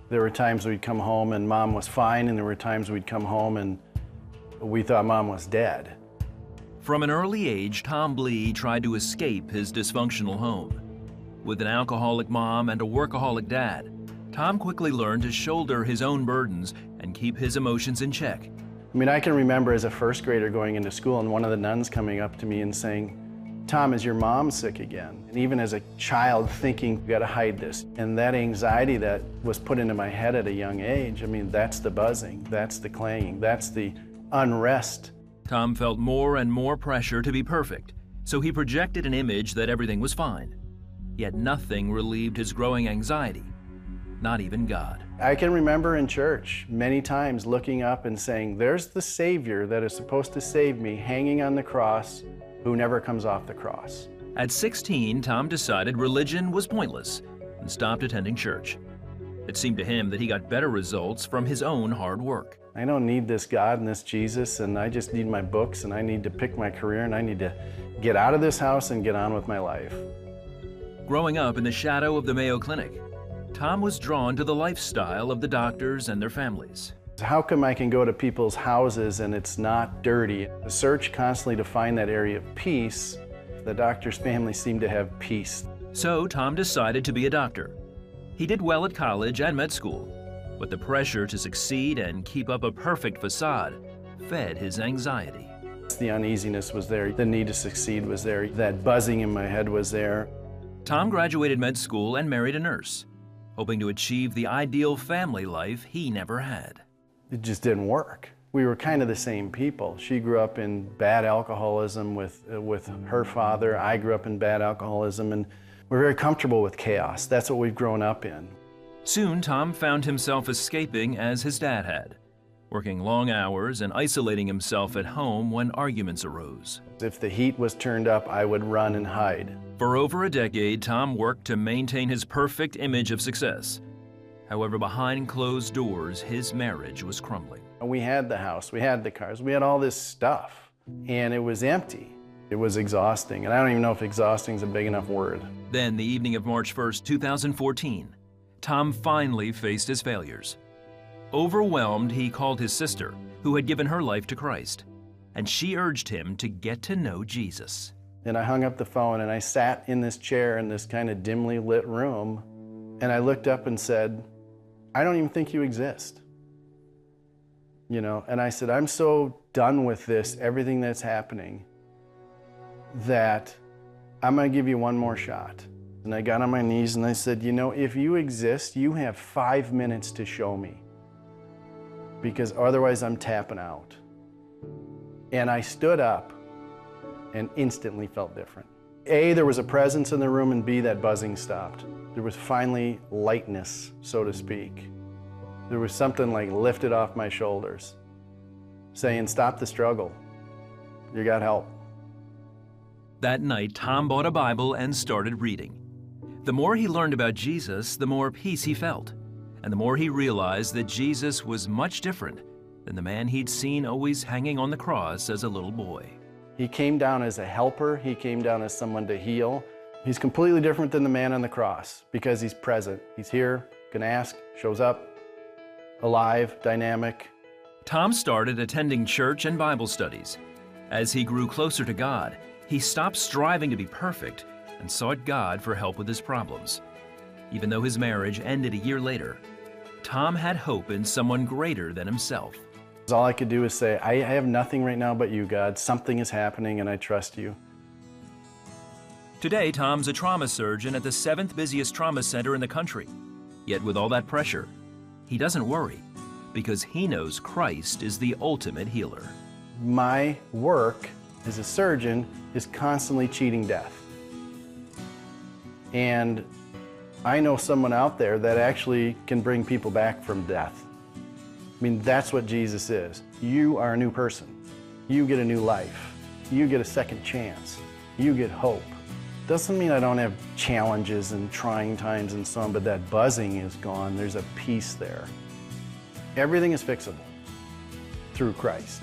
There were times we'd come home and Mom was fine, and there were times we'd come home and we thought Mom was dead. From an early age, Tom Blee tried to escape his dysfunctional home. With an alcoholic mom and a workaholic dad, Tom quickly learned to shoulder his own burdens and keep his emotions in check. I mean, I can remember as a first grader going into school and one of the nuns coming up to me and saying, "Tom, is your mom sick again?" And even as a child thinking, you gotta hide this. And that anxiety that was put into my head at a young age, I mean, that's the buzzing, that's the clanging, that's the unrest. Tom felt more and more pressure to be perfect, so he projected an image that everything was fine. Yet nothing relieved his growing anxiety, not even God. I can remember in church many times looking up and saying, there's the Savior that is supposed to save me hanging on the cross, who never comes off the cross. At 16, Tom decided religion was pointless and stopped attending church. It seemed to him that he got better results from his own hard work. I don't need this God and this Jesus, and I just need my books, and I need to pick my career, and I need to get out of this house and get on with my life. Growing up in the shadow of the Mayo Clinic, Tom was drawn to the lifestyle of the doctors and their families. How come I can go to people's houses and it's not dirty? The search constantly to find that area of peace. The doctor's family seemed to have peace. So Tom decided to be a doctor. He did well at college and med school, but the pressure to succeed and keep up a perfect facade fed his anxiety. The uneasiness was there, the need to succeed was there, that buzzing in my head was there. Tom graduated med school and married a nurse, hoping to achieve the ideal family life he never had. It just didn't work. We were kind of the same people. She grew up in bad alcoholism with her father. I grew up in bad alcoholism, and we're very comfortable with chaos. That's what we've grown up in. Soon, Tom found himself escaping as his dad had, working long hours and isolating himself at home when arguments arose. If the heat was turned up, I would run and hide. For over a decade, Tom worked to maintain his perfect image of success. However, behind closed doors, his marriage was crumbling. We had the house, we had the cars, we had all this stuff, and it was empty. It was exhausting, and I don't even know if exhausting is a big enough word. Then, the evening of March 1st, 2014, Tom finally faced his failures. Overwhelmed, he called his sister, who had given her life to Christ, and she urged him to get to know Jesus. And I hung up the phone, and I sat in this chair in this kind of dimly lit room, and I looked up and said, I don't even think you exist. You know, and I said, I'm so done with this, everything that's happening, that I'm gonna give you one more shot. And I got on my knees and I said, you know, if you exist, you have 5 minutes to show me, because otherwise I'm tapping out. And I stood up and instantly felt different. A, there was a presence in the room, and B, that buzzing stopped. There was finally lightness, so to speak. There was something like lifted off my shoulders, saying, stop the struggle. You got help. That night, Tom bought a Bible and started reading. The more he learned about Jesus, the more peace he felt, and the more he realized that Jesus was much different than the man he'd seen always hanging on the cross as a little boy. He came down as a helper. He came down as someone to heal. He's completely different than the man on the cross because he's present. He's here, can ask, shows up, alive, dynamic. Tom started attending church and Bible studies. As he grew closer to God, he stopped striving to be perfect and sought God for help with his problems. Even though his marriage ended a year later, Tom had hope in someone greater than himself. All I could do is say, I have nothing right now but you, God. Something is happening and I trust you. Today, Tom's a trauma surgeon at the 7th busiest trauma center in the country. Yet with all that pressure, he doesn't worry because he knows Christ is the ultimate healer. My work as a surgeon is constantly cheating death. And I know someone out there that actually can bring people back from death. I mean, that's what Jesus is. You are a new person. You get a new life. You get a second chance. You get hope. Doesn't mean I don't have challenges and trying times and so on, but that buzzing is gone. There's a peace there. Everything is fixable through Christ.